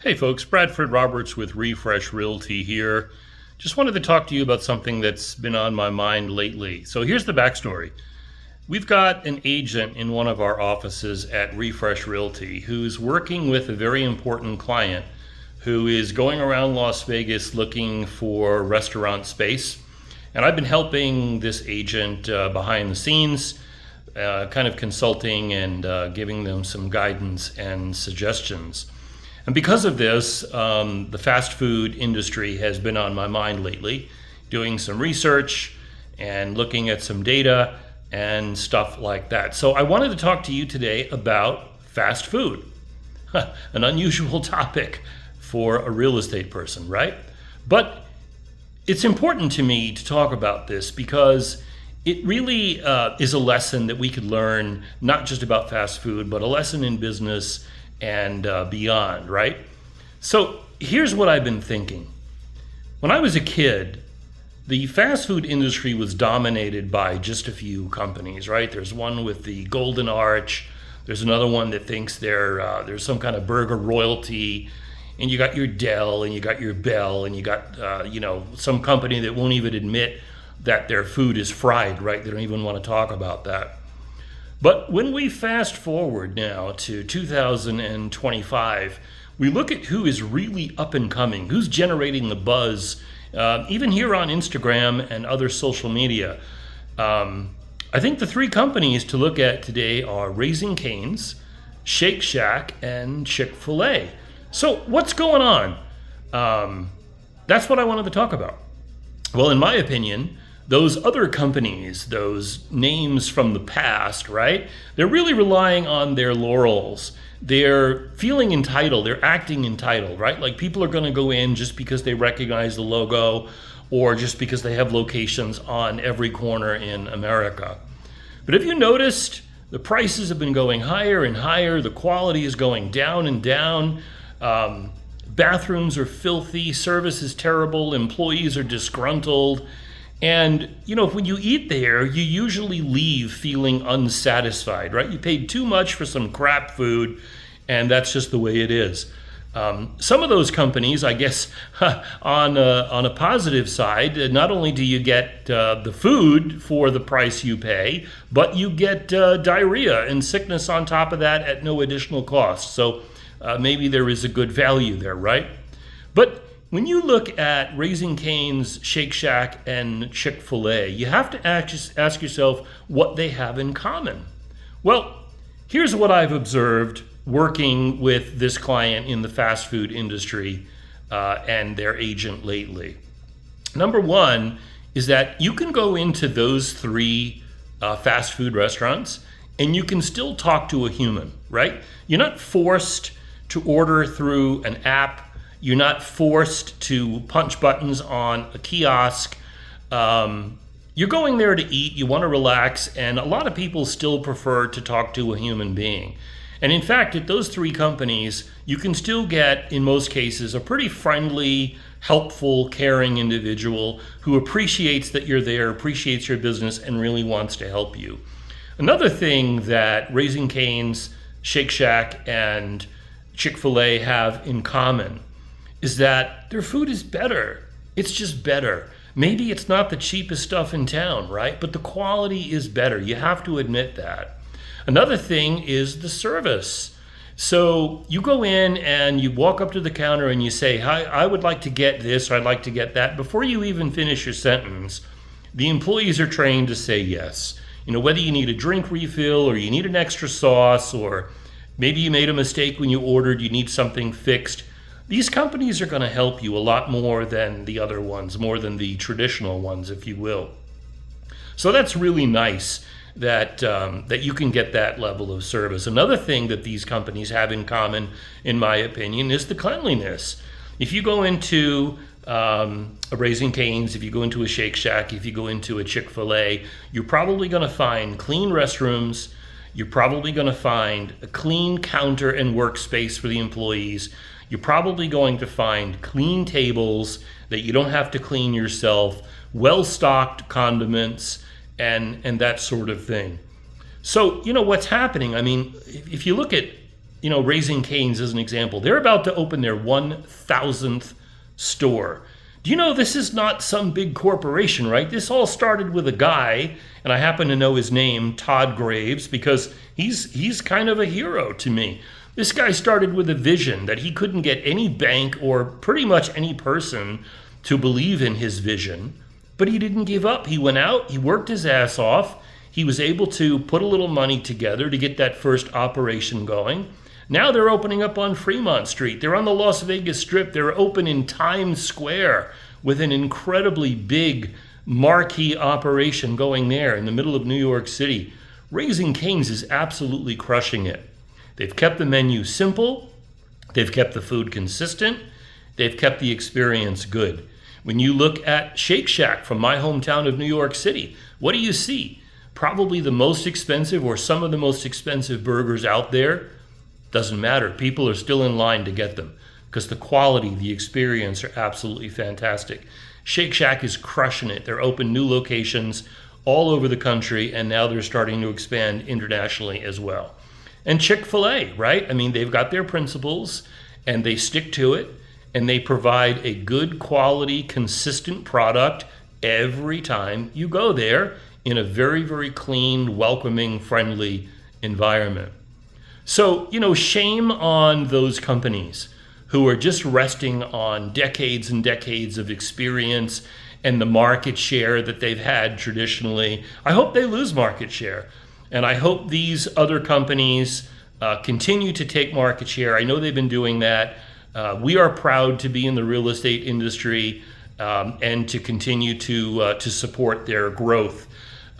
Hey folks, Bradford Roberts with Refresh Realty here. Just wanted to talk to you about something that's been on my mind lately. So here's the backstory. We've got an agent in one of our offices at Refresh Realty who's working with a very important client who is going around Las Vegas looking for restaurant space. And I've been helping this agent behind the scenes, kind of consulting and giving them some guidance and suggestions. And because of this, the fast food industry has been on my mind lately, doing some research and looking at some data and stuff like that. So I wanted to talk to you today about fast food, an unusual topic for a real estate person, right? But it's important to me to talk about this because it really is a lesson that we could learn, not just about fast food, but a lesson in business and beyond, right? So here's what I've been thinking. When I was a kid, the fast food industry was dominated by just a few companies, right? There's one with the Golden Arch. There's another one that thinks there's some kind of burger royalty. And you got your Dell and you got your Bell and you got, some company that won't even admit that their food is fried, right? They don't even want to talk about that. But when we fast forward now to 2025, we look at who is really up and coming, who's generating the buzz, even here on Instagram and other social media. I think the three companies to look at today are Raising Cane's, Shake Shack, and Chick-fil-A. So what's going on? That's what I wanted to talk about. Well, in my opinion, those other companies, those names from the past, right? They're really relying on their laurels. They're feeling entitled. They're acting entitled, right? Like people are going to go in just because they recognize the logo or just because they have locations on every corner in America. But have you noticed the prices have been going higher and higher? The quality is going down and down. Bathrooms are filthy. Service is terrible. Employees are disgruntled. And, when you eat there, you usually leave feeling unsatisfied, right? You paid too much for some crap food, and that's just the way it is. Some of those companies, I guess, on a positive side, not only do you get the food for the price you pay, but you get diarrhea and sickness on top of that at no additional cost. So maybe there is a good value there, right? But when you look at Raising Cane's, Shake Shack, and Chick-fil-A, you have to ask yourself what they have in common. Well, here's what I've observed working with this client in the fast food industry and their agent lately. Number one is that you can go into those three fast food restaurants and you can still talk to a human, right? You're not forced to order through an app. You're not forced to punch buttons on a kiosk. You're going there to eat, you want to relax, and a lot of people still prefer to talk to a human being. And in fact, at those three companies, you can still get, in most cases, a pretty friendly, helpful, caring individual who appreciates that you're there, appreciates your business, and really wants to help you. Another thing that Raising Cane's, Shake Shack, and Chick-fil-A have in common is that their food is better. It's just better. Maybe it's not the cheapest stuff in town, right? But the quality is better. You have to admit that. Another thing is the service. So you go in and you walk up to the counter and you say, "Hi, I would like to get this, or I'd like to get that." Before you even finish your sentence, the employees are trained to say yes. Whether you need a drink refill or you need an extra sauce, or maybe you made a mistake when you ordered, you need something fixed. These companies are going to help you a lot more than the other ones, more than the traditional ones, if you will. So that's really nice that you can get that level of service. Another thing that these companies have in common, in my opinion, is the cleanliness. If you go into a Raising Cane's, if you go into a Shake Shack, if you go into a Chick-fil-A, you're probably going to find clean restrooms. You're probably going to find a clean counter and workspace for the employees. You're probably going to find clean tables that you don't have to clean yourself, well-stocked condiments, and that sort of thing. So, what's happening, if you look at Raising Cane's as an example. They're about to open their 1,000th store. Do you know this is not some big corporation, right? This all started with a guy, and I happen to know his name, Todd Graves, because he's kind of a hero to me. This guy started with a vision that he couldn't get any bank or pretty much any person to believe in his vision, but he didn't give up. He went out, he worked his ass off. He was able to put a little money together to get that first operation going. Now they're opening up on Fremont Street. They're on the Las Vegas Strip. They're open in Times Square with an incredibly big marquee operation going there in the middle of New York City. Raising Cane's is absolutely crushing it. They've kept the menu simple. They've kept the food consistent. They've kept the experience good. When you look at Shake Shack from my hometown of New York City, what do you see? Probably the most expensive or some of the most expensive burgers out there. Doesn't matter. People are still in line to get them because the quality, the experience are absolutely fantastic. Shake Shack is crushing it. They're open new locations all over the country, and now they're starting to expand internationally as well. And Chick-fil-A, right? I mean, they've got their principles and they stick to it, and they provide a good quality, consistent product every time you go there in a very, very clean, welcoming, friendly environment. So, shame on those companies who are just resting on decades and decades of experience and the market share that they've had traditionally. I hope they lose market share. And I hope these other companies continue to take market share. I know they've been doing that. We are proud to be in the real estate industry and to continue to support their growth.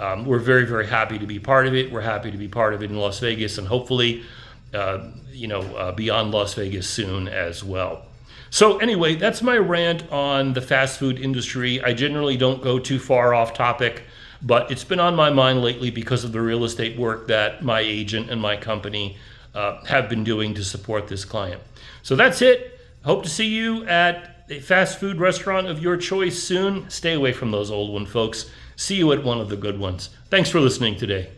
We're very, very happy to be part of it. We're happy to be part of it in Las Vegas and hopefully, beyond Las Vegas soon as well. So anyway, that's my rant on the fast food industry. I generally don't go too far off topic, but it's been on my mind lately because of the real estate work that my agent and my company have been doing to support this client. So that's it. Hope to see you at a fast food restaurant of your choice soon. Stay away from those old ones, folks. See you at one of the good ones. Thanks for listening today.